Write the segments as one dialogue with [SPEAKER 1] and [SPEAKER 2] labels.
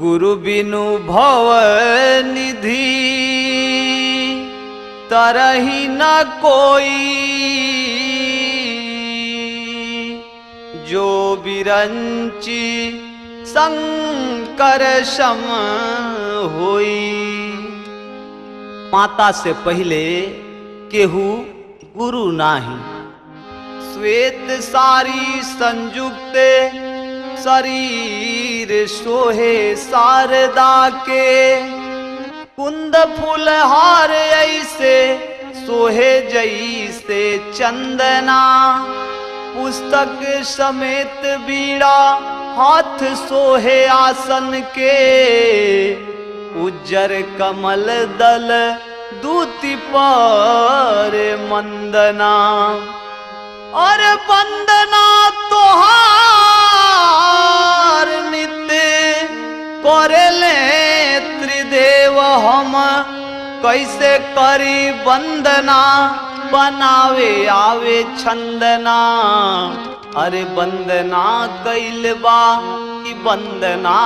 [SPEAKER 1] गुरु बिनु भव निधि तरही न कोई, जो बिरंची शंकर सम होई। माता से पहले केहू गुरु नाही, श्वेत सारी संयुक्त शरीर सोहे शारदा के, कुंद फूल हार ऐसे सोहे जैसे चंदना, पुस्तक समेत बीड़ा हाथ सोहे आसन के, उज्जर कमल दल दूती पर मंदना, और वंदना तोहार नित्य करेले त्रिदेव हम, कैसे करी वंदना बनावे आवे छंदना। अरे वंदना कैल बा कि वंदना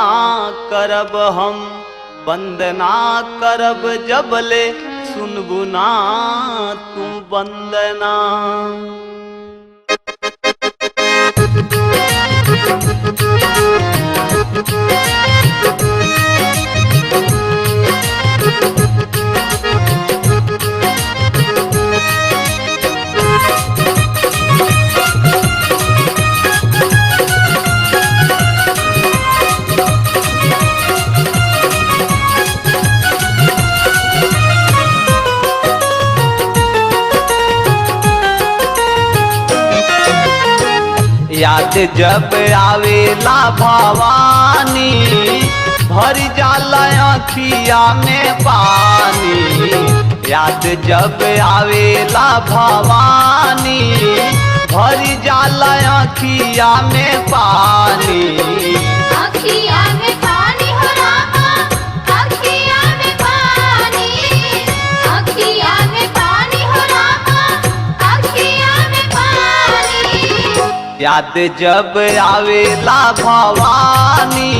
[SPEAKER 1] करब हम, वंदना करब जबले सुनबु ना तू वंदना। याद जब आवेला भवानी, भर जाला अखिया में पानी। याद जब आवेला भवानी, भर जाला अखिया में पानी।
[SPEAKER 2] अखिया में पानी हो रामा, अखिया में पानी, अखिया में पानी हो रामा, अखिया में पानी।
[SPEAKER 1] याद जब आवेला भवानी,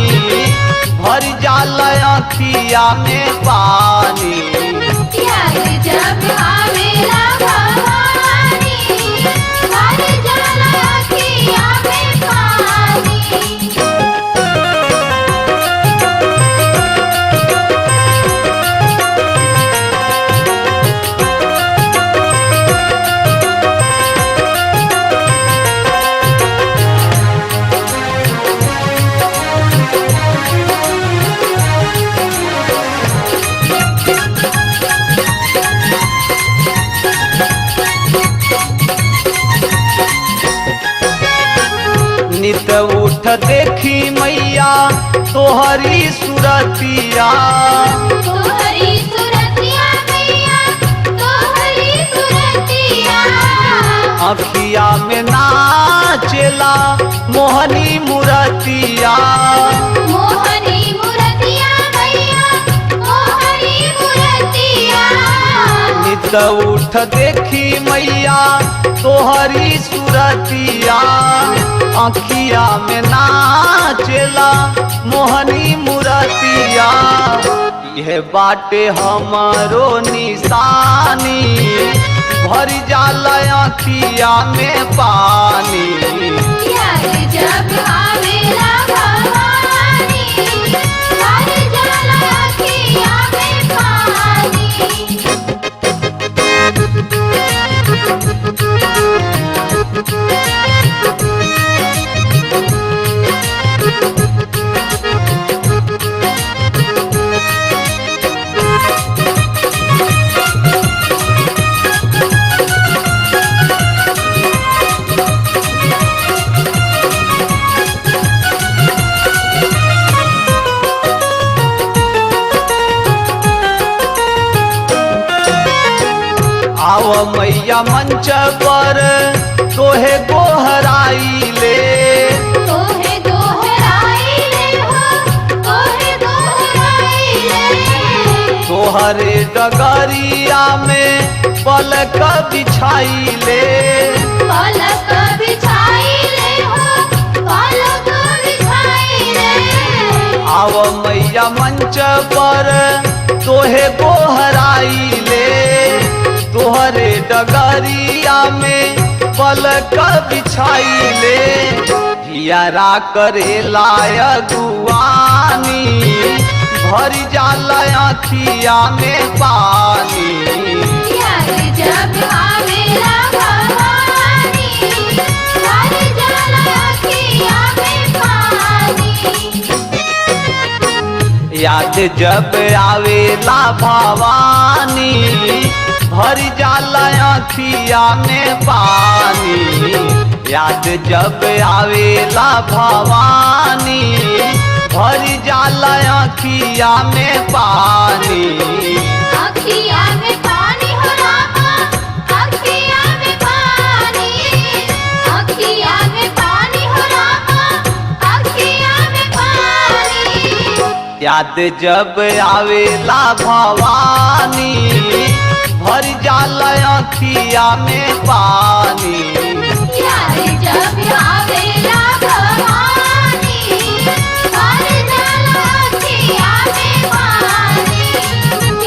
[SPEAKER 1] भर जाला अखिया में पानी।
[SPEAKER 2] याद जब आवेला भवानी, भर जाला अखिया में पानी।
[SPEAKER 1] नित उठ देखी मैया तोहरी सुरतिया,
[SPEAKER 2] तोहरी सुरतिया मैया, तोहरी सुरतिया।
[SPEAKER 1] अखिया में नाचेला मोहनी मुरतिया,
[SPEAKER 2] मोहनी मुरतिया मैया, मोहनी मुरतिया।
[SPEAKER 1] नित उठ देखी मैया तोहरी सुरतिया, अखिया में नाचेला मोहनी मुरतिया। यह बाटे हमारो निशानी, भर जाला अखिया में पानी।
[SPEAKER 2] याद जब आवेला भवानी, भर जाला अखिया में पानी।
[SPEAKER 1] आव मैया मंच पर तोहे गोहराई ले,
[SPEAKER 2] तोहे दोहराई ले हो, तोहे दोहराई ले।
[SPEAKER 1] तोहरे डगरिया में पलक बिछाई ले,
[SPEAKER 2] पलक बिछाई ले हो, पलक बिछाई ले।
[SPEAKER 1] आव मैया मंच पर तोहे गोहराइले तोहरे डगरिया में पलक बिछाइले हियारा करे गुआनी भर जाला अखिया में पानी
[SPEAKER 2] याद जब आवेला भवानी भर जाला अखिया में पानी
[SPEAKER 1] याद जब आवेला भवानी भर जाला अखिया में पानी याद जब आवेला भवानी भर जाला अखिया में पानी
[SPEAKER 2] अखिया में पानी हो रामा अखिया में पानी अखिया में पानी हो रामा अखिया में पानी
[SPEAKER 1] याद जब आवेला भवानी भर जाला अखिया में पानी
[SPEAKER 2] याद जब आवेला भवानी भर जाला अखिया में पानी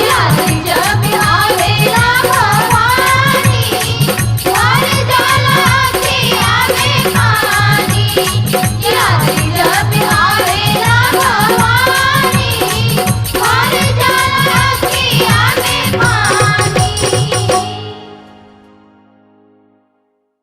[SPEAKER 2] याद जब आवेला भवानी भर जाला अखिया में पानी याद